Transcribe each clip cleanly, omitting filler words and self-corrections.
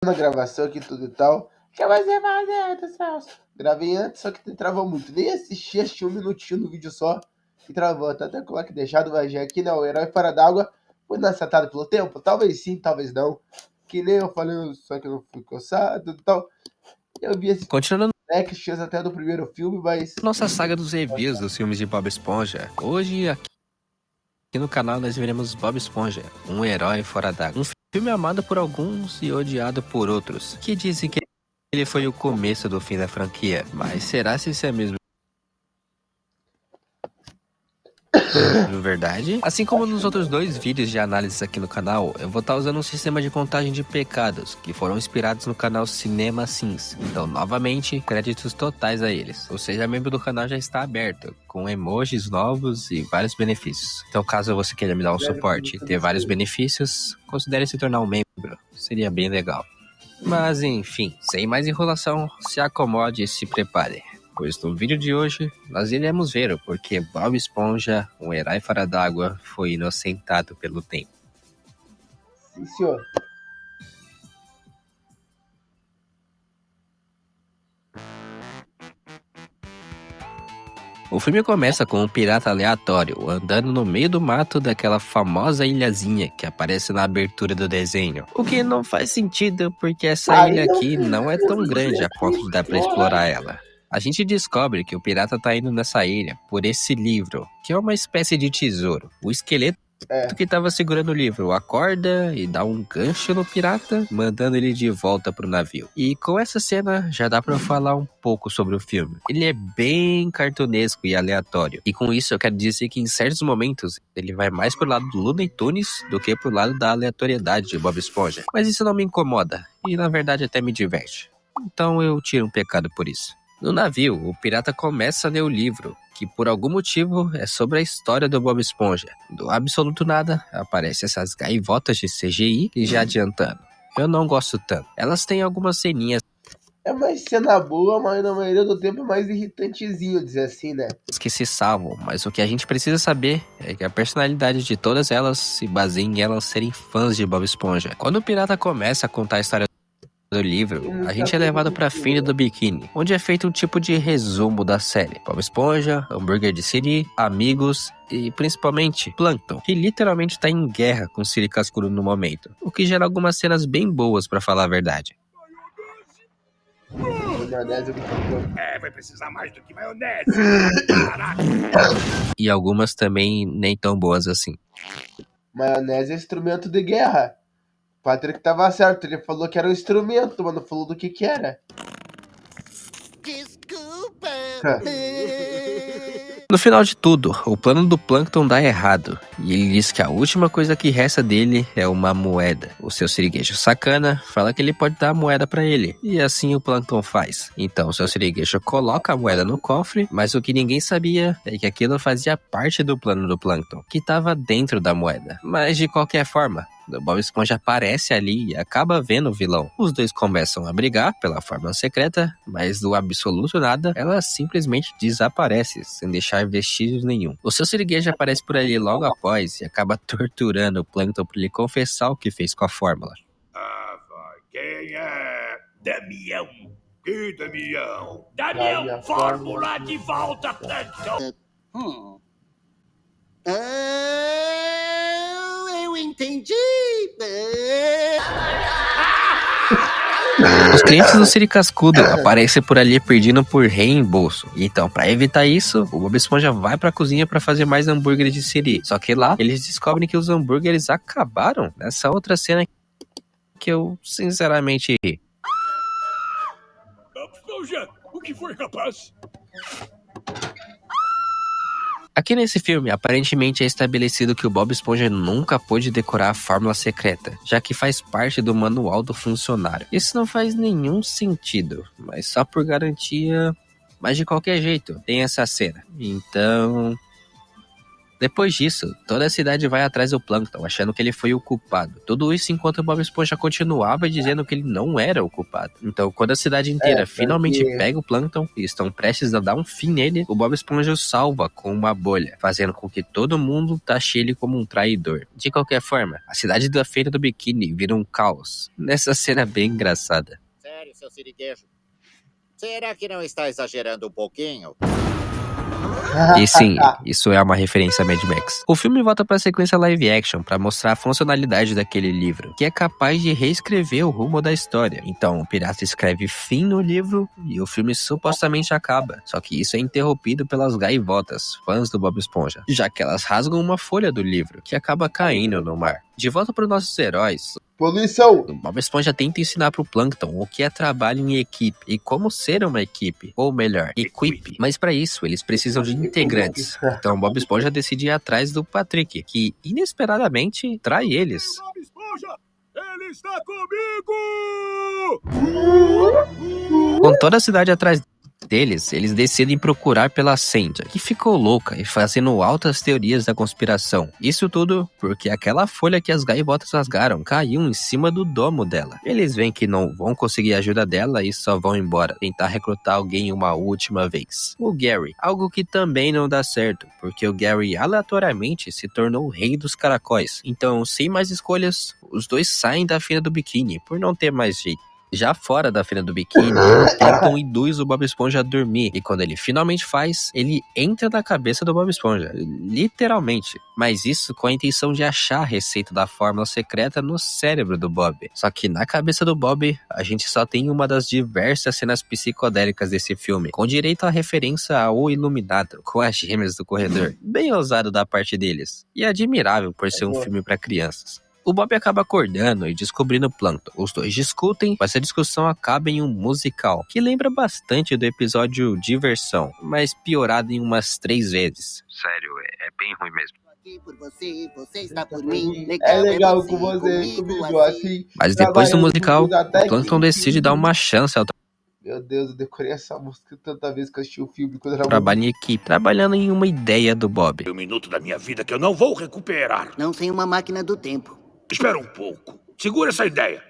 na gravação aqui tudo e tal. Que você fazendo, Celso? Gravei antes, só que travou muito. Nem assisti um minutinho no vídeo só e travou. Tá até coloque deixado, vai já aqui, né? O herói fora d'água foi acertado pelo tempo? Talvez sim, talvez não. Que nem eu falei, só que eu não fui coçado e tal. Eu vi esse Continuando extras até do primeiro filme, mas... nossa saga dos reviews dos filmes de Bob Esponja, hoje aqui no canal nós veremos Bob Esponja, um herói fora d'água. Um filme amado por alguns e odiado por outros, que dizem que ele foi o começo do fim da franquia. Mas será se isso é mesmo verdade? Assim como nos outros dois vídeos de análise aqui no canal, eu vou estar usando um sistema de contagem de pecados, que foram inspirados no canal Cinema Sims. Então, novamente, créditos totais a eles. Ou seja, membro do canal já está aberto, com emojis novos e vários benefícios. Então, caso você queira me dar um suporte e ter vários benefícios, considere se tornar um membro. Seria bem legal. Mas enfim, sem mais enrolação, se acomode e se prepare, pois no vídeo de hoje nós iremos ver o porquê Bob Esponja, um herói fora d'água, foi inocentado pelo tempo. Sim, senhor. O filme começa com um pirata aleatório andando no meio do mato daquela famosa ilhazinha que aparece na abertura do desenho. O que não faz sentido porque essa ilha aqui não é tão grande a ponto de dar pra explorar ela. A gente descobre que o pirata tá indo nessa ilha por esse livro, que é uma espécie de tesouro. O esqueleto que tava segurando o livro acorda e dá um gancho no pirata, mandando ele de volta pro navio. E com essa cena já dá pra eu falar um pouco sobre o filme. Ele é bem cartunesco e aleatório. E com isso eu quero dizer que em certos momentos ele vai mais pro lado do Looney Tunes do que pro lado da aleatoriedade de Bob Esponja. Mas isso não me incomoda e na verdade até me diverte. Então eu tiro um pecado por isso. No navio, o pirata começa a ler o livro, que por algum motivo é sobre a história do Bob Esponja. Do absoluto nada, aparecem essas gaivotas de CGI e já adiantando. Eu não gosto tanto. Elas têm algumas ceninhas. É mais cena boa, mas na maioria do tempo é mais irritantezinho, dizer assim, né? Que se salvam, mas o que a gente precisa saber é que a personalidade de todas elas se baseia em elas serem fãs de Bob Esponja. Quando o pirata começa a contar a história do livro, a gente é levado pra fina do biquíni, onde é feito um tipo de resumo da série. Bob Esponja, Hambúrguer de Siri, Amigos e principalmente Plankton, que literalmente tá em guerra com Siri Cascudo no momento, o que gera algumas cenas bem boas pra falar a verdade. Vai precisar mais do que maionese. Caraca. E algumas também nem tão boas assim. Maionese é instrumento de guerra. O Patrick tava certo, ele falou que era um instrumento, mas não falou do que era. Desculpa. No final de tudo, o plano do Plankton dá errado, e ele diz que a última coisa que resta dele é uma moeda. O seu siriguejo sacana fala que ele pode dar a moeda pra ele, e assim o Plankton faz. Então o seu siriguejo coloca a moeda no cofre, mas o que ninguém sabia é que aquilo fazia parte do plano do Plankton, que estava dentro da moeda. Mas de qualquer forma, o Bob Esponja aparece ali e acaba vendo o vilão. Os dois começam a brigar pela fórmula secreta, mas do absoluto nada, ela simplesmente desaparece, sem deixar vestígios nenhum. O seu siriguejo aparece por ali logo após e acaba torturando o Plankton para ele confessar o que fez com a fórmula. Vai. Quem é? Damião. Que Damião? Damião, fórmula de volta, Plankton. Eu entendi. Os clientes do Siri Cascudo aparecem por ali pedindo por reembolso. Então, para evitar isso, o Bob Esponja vai pra cozinha para fazer mais hambúrgueres de Siri. Só que lá, eles descobrem que os hambúrgueres acabaram nessa outra cena que eu, sinceramente, ri. Bob Esponja, o que foi, rapaz? Aqui nesse filme, aparentemente é estabelecido que o Bob Esponja nunca pôde decorar a fórmula secreta, já que faz parte do manual do funcionário. Isso não faz nenhum sentido, mas só por garantia... Mas de qualquer jeito, tem essa cena. Então... Depois disso, toda a cidade vai atrás do Plankton, achando que ele foi o culpado. Tudo isso enquanto o Bob Esponja continuava dizendo que ele não era o culpado. Então, quando a cidade inteira finalmente pega o Plankton e estão prestes a dar um fim nele, o Bob Esponja o salva com uma bolha, fazendo com que todo mundo taxe ele como um traidor. De qualquer forma, a cidade da Feira do Biquíni vira um caos, nessa cena bem engraçada. Sério, seu siriguejo? Será que não está exagerando um pouquinho? E sim, isso é uma referência a Mad Max. O filme volta pra sequência live action pra mostrar a funcionalidade daquele livro, que é capaz de reescrever o rumo da história. Então, o pirata escreve fim no livro e o filme supostamente acaba. Só que isso é interrompido pelas gaivotas, fãs do Bob Esponja, já que elas rasgam uma folha do livro, que acaba caindo no mar. De volta para os nossos heróis, Poluição! o Bob Esponja tenta ensinar pro Plankton o que é trabalho em equipe e como ser uma equipe, ou melhor, equipe. Mas para isso, eles precisam de integrantes. Então Bob Esponja decide ir atrás do Patrick, que inesperadamente trai eles. Bob Esponja, ele está comigo! Com toda a cidade atrás deles, eles decidem procurar pela Sandy, que ficou louca e fazendo altas teorias da conspiração. Isso tudo porque aquela folha que as gaivotas rasgaram caiu em cima do domo dela. Eles veem que não vão conseguir a ajuda dela e só vão embora, tentar recrutar alguém uma última vez. O Gary, algo que também não dá certo, porque o Gary aleatoriamente se tornou o rei dos caracóis. Então, sem mais escolhas, os dois saem da Feira do Biquíni por não ter mais jeito. Já fora da Feira do Biquíni, o Plankton induz o Bob Esponja a dormir. E quando ele finalmente faz, ele entra na cabeça do Bob Esponja. Literalmente. Mas isso com a intenção de achar a receita da fórmula secreta no cérebro do Bob. Só que na cabeça do Bob, a gente só tem uma das diversas cenas psicodélicas desse filme, com direito à referência ao Iluminado, com as gêmeas do corredor. Bem ousado da parte deles. E admirável por ser um filme para crianças. O Bob acaba acordando e descobrindo o Plankton. Os dois discutem, mas a discussão acaba em um musical, que lembra bastante do episódio Diversão, mas piorado em umas 3 vezes. Sério, é bem ruim mesmo. Por você, você está por mim. É legal com você, comigo assim. Mas depois do trabalhando musical, comigo até o Plankton que- decide dar uma chance ao Meu Deus, eu decorei essa música tanta vez que eu assisti o filme quando eu era trabalho em equipe, trabalhando em uma ideia do Bob. Um minuto da minha vida que eu não vou recuperar. Não sem uma máquina do tempo. Espera um pouco. Segura essa ideia.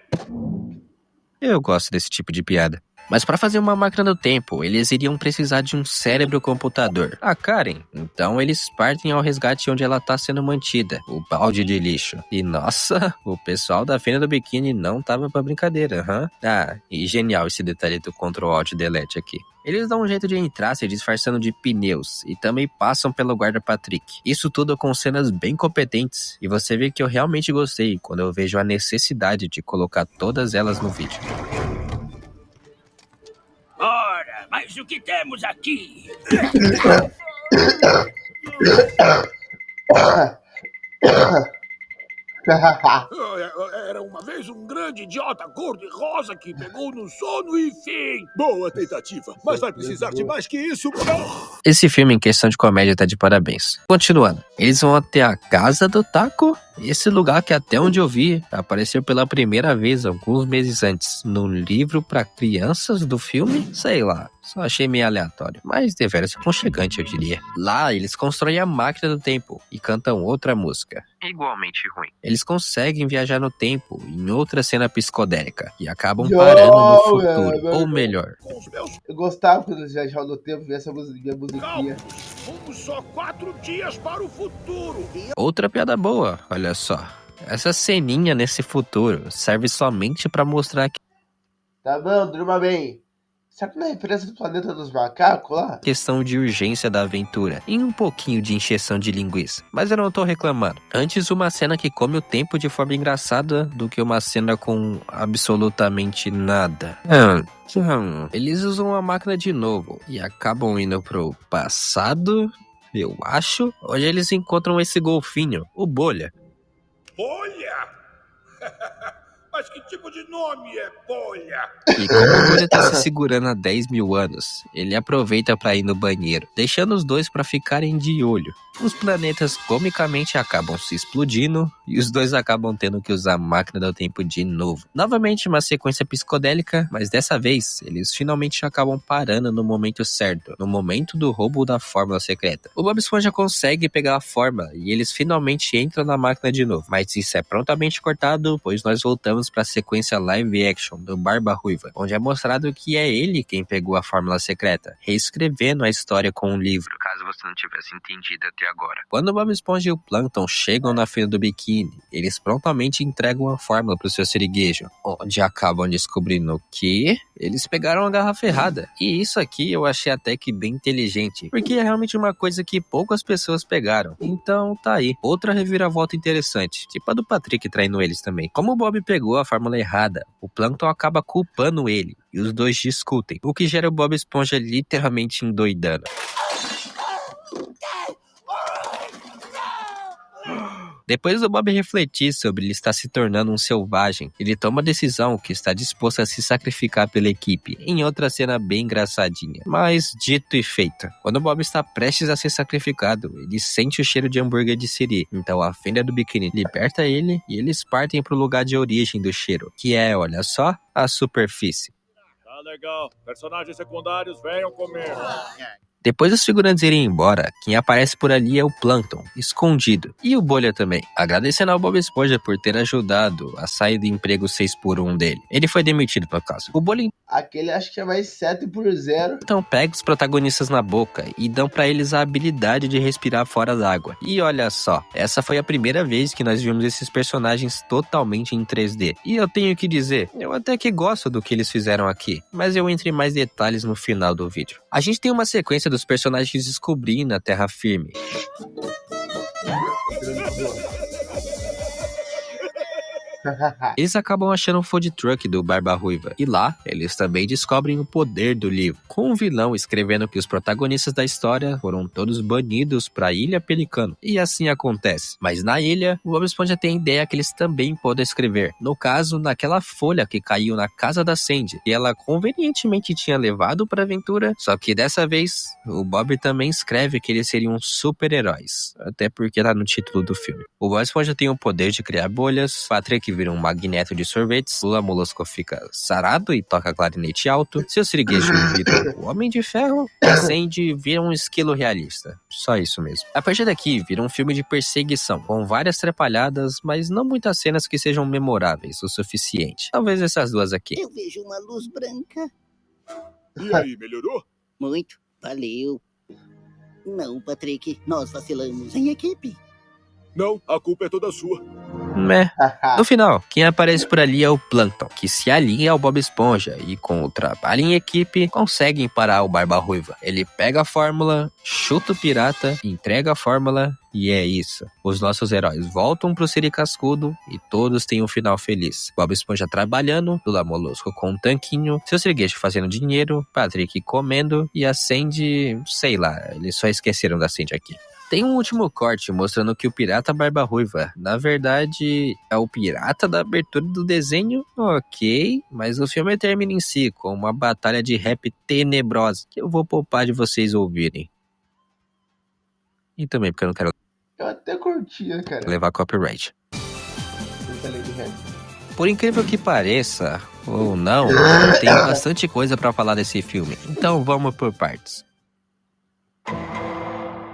Eu gosto desse tipo de piada. Mas para fazer uma máquina do tempo, eles iriam precisar de um cérebro computador. A Karen. Então eles partem ao resgate onde ela tá sendo mantida, o balde de lixo. E nossa, o pessoal da Feira do Biquíni não tava pra brincadeira, Ah, e genial esse detalhe do Ctrl Alt Delete aqui. Eles dão um jeito de entrar se disfarçando de pneus e também passam pelo guarda Patrick. Isso tudo com cenas bem competentes e você vê que eu realmente gostei quando eu vejo a necessidade de colocar todas elas no vídeo. Ora, mas o que temos aqui? Era uma vez um grande idiota cor-de-rosa que pegou no sono e fim. Boa tentativa, mas vai precisar de mais que isso. Esse filme em questão de comédia tá de parabéns. Continuando, eles vão até a casa do Taco, esse lugar que até onde eu vi apareceu pela primeira vez alguns meses antes no livro para crianças do filme, sei lá. Só achei meio aleatório, mas deveras aconchegante, eu diria. Lá, eles constroem a máquina do tempo e cantam outra música, igualmente ruim. Eles conseguem viajar no tempo em outra cena psicodélica e acabam parando no futuro, ou melhor. Eu gostava quando eles viajavam no tempo, ver essa minha musiquinha. Fomos só 4 dias para o futuro. Outra piada boa, olha só. Essa ceninha nesse futuro serve somente pra mostrar que Tá bom, durma bem. Será que não é referência do planeta dos macacos lá? questão de urgência da aventura e um pouquinho de encheção de linguiça. Mas eu não tô reclamando. Antes uma cena que come o tempo de forma engraçada do que uma cena com absolutamente nada. Eles usam a máquina de novo e acabam indo pro passado, eu acho, onde eles encontram esse golfinho, o Bolha. Olha! Mas que tipo de nome é bolha? E como o bolha tá se segurando há 10 mil anos, ele aproveita pra ir no banheiro, deixando os dois pra ficarem de olho. Os planetas comicamente acabam se explodindo e os dois acabam tendo que usar a máquina do tempo de novo. Novamente uma sequência psicodélica, mas dessa vez eles finalmente acabam parando no momento certo, no momento do roubo da fórmula secreta. O Bob Esponja consegue pegar a fórmula e eles finalmente entram na máquina de novo, mas isso é prontamente cortado, pois nós voltamos para a sequência live action do Barba Ruiva, onde é mostrado que é ele quem pegou a fórmula secreta, reescrevendo a história com um livro, caso você não tivesse entendido até agora. Quando o Bob Esponja e o Plankton chegam na feira do biquíni, eles prontamente entregam a fórmula pro seu siriguejo, onde acabam descobrindo que eles pegaram a garrafa errada. E isso aqui eu achei até que bem inteligente, porque é realmente uma coisa que poucas pessoas pegaram. Então tá aí, outra reviravolta interessante, tipo a do Patrick traindo eles também. Como o Bob pegou a fórmula errada, o Plankton acaba culpando ele, e os dois discutem, o que gera o Bob Esponja literalmente endoidando. Depois do Bob refletir sobre ele estar se tornando um selvagem, ele toma a decisão que está disposto a se sacrificar pela equipe, em outra cena bem engraçadinha. Mas dito e feito, quando o Bob está prestes a ser sacrificado, ele sente o cheiro de hambúrguer de siri, então a fenda do biquíni liberta ele e eles partem para o lugar de origem do cheiro, que é, olha só, a superfície. Tá legal. Personagens secundários, venham comer. Depois dos figurantes irem embora, quem aparece por ali é o Plankton, escondido. E o Bolha também, agradecendo ao Bob Esponja por ter ajudado a sair do emprego 6x1 dele. Ele foi demitido por causa. O Bolha Aquele acho que é mais 7x0. então pega os protagonistas na boca e dão pra eles a habilidade de respirar fora d'água. E olha só, essa foi a primeira vez que nós vimos esses personagens totalmente em 3D. E eu tenho que dizer, eu até que gosto do que eles fizeram aqui, mas eu entro em mais detalhes no final do vídeo. A gente tem uma sequência dos personagens descobrindo a terra firme. Eles acabam achando um food truck do Barba Ruiva, e lá, eles também descobrem o poder do livro, com um vilão escrevendo que os protagonistas da história foram todos banidos pra Ilha Pelicano, e assim acontece. Mas na ilha, o Bob Esponja tem a ideia que eles também podem escrever, no caso, naquela folha que caiu na casa da Sandy, e ela convenientemente tinha levado pra aventura, só que dessa vez, o Bob também escreve que eles seriam super-heróis, até porque tá no título do filme. O Bob Esponja tem o poder de criar bolhas, Patrick vira um magneto de sorvetes, Lula Molusco fica sarado e toca clarinete alto, seu siriguejo vira o Homem de Ferro e a Sandy vira um esquilo realista. Só isso mesmo. A partir daqui, vira um filme de perseguição, com várias trapalhadas, mas não muitas cenas que sejam memoráveis o suficiente. Talvez essas duas aqui. Eu vejo uma luz branca. E aí, melhorou? Muito. Valeu. Não, Patrick. Nós vacilamos em equipe. Não, a culpa é toda sua. Meh. No final, quem aparece por ali é o Plankton, que se alinha ao Bob Esponja e com o trabalho em equipe, conseguem parar o Barba Ruiva. Ele pega a fórmula, chuta o pirata, entrega a fórmula e é isso. Os nossos heróis voltam pro Siri Cascudo e todos têm um final feliz. Bob Esponja trabalhando, Lula Molusco com um tanquinho, seu siriguejo fazendo dinheiro, Patrick comendo e a Sandy, sei lá, eles só esqueceram da Sandy aqui. Tem um último corte mostrando que o pirata Barba Ruiva, na verdade, é o pirata da abertura do desenho, ok, mas o filme termina em si com uma batalha de rap tenebrosa, que eu vou poupar de vocês ouvirem. E também porque eu não quero Eu até curtia, cara. levar copyright. Muita lei de rap. Por incrível que pareça, ou não, tem bastante coisa pra falar desse filme, então vamos por partes.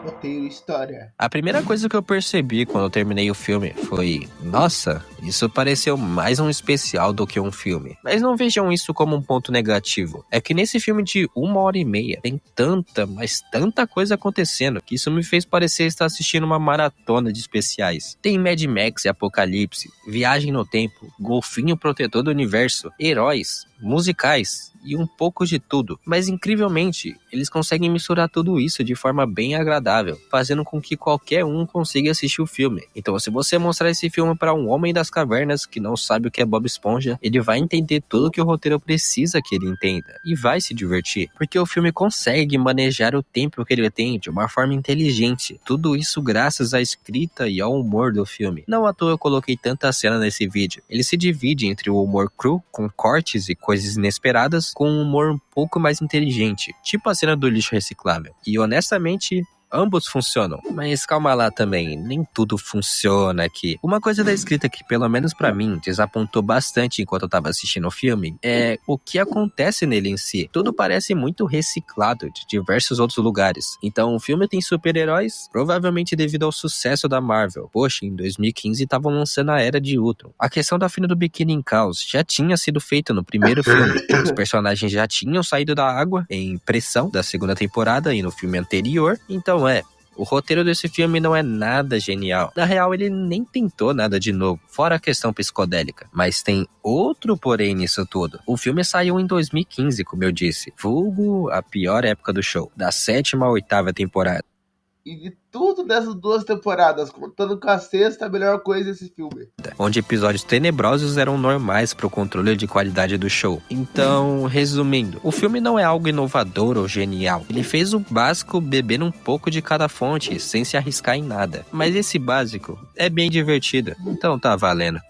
Roteiro, história. A primeira coisa que eu percebi quando eu terminei o filme foi: nossa, isso pareceu mais um especial do que um filme. Mas não vejam isso como um ponto negativo. É que nesse filme de 1h30 tem tanta, mas tanta coisa acontecendo que isso me fez parecer estar assistindo uma maratona de especiais. Tem Mad Max e Apocalipse, Viagem no Tempo, Golfinho Protetor do Universo, heróis, musicais e um pouco de tudo. Mas incrivelmente, eles conseguem misturar tudo isso de forma bem agradável, fazendo com que qualquer um consiga assistir o filme. Então, se você mostrar esse filme para um homem das cavernas que não sabe o que é Bob Esponja, ele vai entender tudo que o roteiro precisa que ele entenda e vai se divertir, porque o filme consegue manejar o tempo que ele tem de uma forma inteligente. Tudo isso graças à escrita e ao humor do filme. Não à toa eu coloquei tanta cena nesse vídeo. Ele se divide entre o humor cru, com cortes e coisas inesperadas, com um humor um pouco mais inteligente, tipo a cena do lixo reciclável. E honestamente, ambos funcionam, mas calma lá também, nem tudo funciona aqui. Uma coisa da escrita que, pelo menos pra mim, desapontou bastante enquanto eu tava assistindo o filme, é o que acontece nele em si. Tudo parece muito reciclado de diversos outros lugares. Então, o filme tem super-heróis, provavelmente devido ao sucesso da Marvel. Poxa, em 2015 estavam lançando a Era de Ultron. A questão da fina do biquíni em caos já tinha sido feita no primeiro filme. Os personagens já tinham saído da água em Pressão, da segunda temporada e no filme anterior, então o roteiro desse filme não é nada genial. Na real, ele nem tentou nada de novo, fora a questão psicodélica. Mas tem outro porém nisso tudo. O filme saiu em 2015, como eu disse. Vulgo a pior época do show, da 7ª à 8ª temporada. E de tudo dessas 2 temporadas, contando com a 6ª, a melhor coisa desse filme. Onde episódios tenebrosos eram normais para o controle de qualidade do show. Então, resumindo, o filme não é algo inovador ou genial. Ele fez o básico bebendo um pouco de cada fonte, sem se arriscar em nada. Mas esse básico é bem divertido, então tá valendo.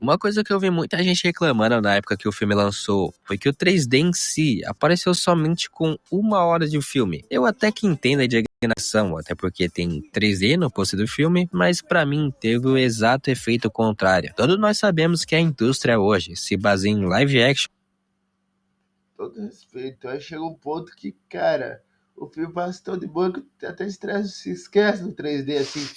Uma coisa que eu vi muita gente reclamando na época que o filme lançou foi que o 3D em si apareceu somente com 1 hora de filme. Eu até que entendo a indignação, até porque tem 3D no pôster do filme, mas pra mim teve o exato efeito contrário. Todos nós sabemos que a indústria hoje se baseia em live action. Todo respeito, aí chega um ponto que, cara, o filme passa tão de boa que até se esquece do 3D, assim.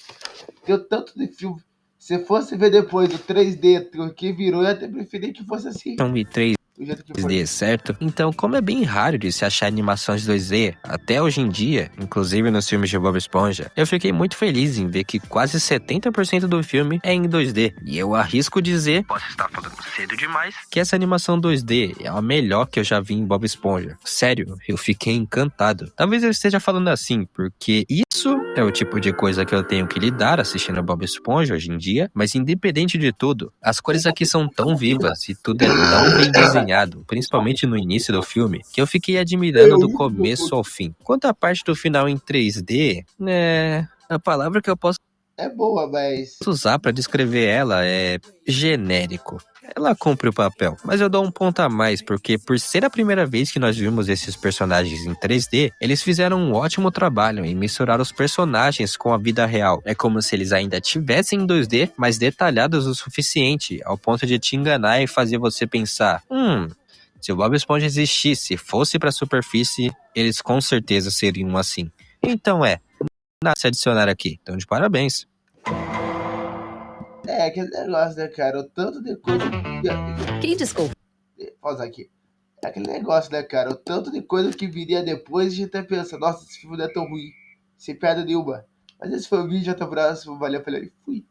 Deu tanto de filme. Se fosse ver depois do 3D, o que virou, eu até preferia que fosse assim, E 3D, do jeito que foi. certo? Então, como é bem raro de se achar animações 2D, até hoje em dia, inclusive nos filmes de Bob Esponja, eu fiquei muito feliz em ver que quase 70% do filme é em 2D. E eu arrisco dizer, posso estar falando cedo demais, que essa animação 2D é a melhor que eu já vi em Bob Esponja. Sério, eu fiquei encantado. Talvez eu esteja falando assim, porque isso é o tipo de coisa que eu tenho que lidar assistindo Bob Esponja hoje em dia, mas independente de tudo, as cores aqui são tão vivas e tudo é tão bem desenhado, principalmente no início do filme, que eu fiquei admirando do começo ao fim. Quanto à parte do final em 3D, a palavra que eu posso É boa, mas usar pra descrever ela é genérico. Ela cumpre o papel, mas eu dou um ponto a mais, porque por ser a primeira vez que nós vimos esses personagens em 3D, eles fizeram um ótimo trabalho em misturar os personagens com a vida real. É como se eles ainda tivessem em 2D, mas detalhados o suficiente, ao ponto de te enganar e fazer você pensar, se o Bob Esponja existisse e fosse pra superfície, eles com certeza seriam assim. Então nada a se adicionar aqui, então de parabéns. é aquele negócio, né, cara? O tanto de coisa. Quem desculpa? Pausa aqui. É aquele negócio, né, cara? O tanto de coisa que viria depois, a gente até pensa, nossa, esse filme não é tão ruim, sem piada nenhuma. Mas esse foi o vídeo, até o próximo, valeu, falei, fui.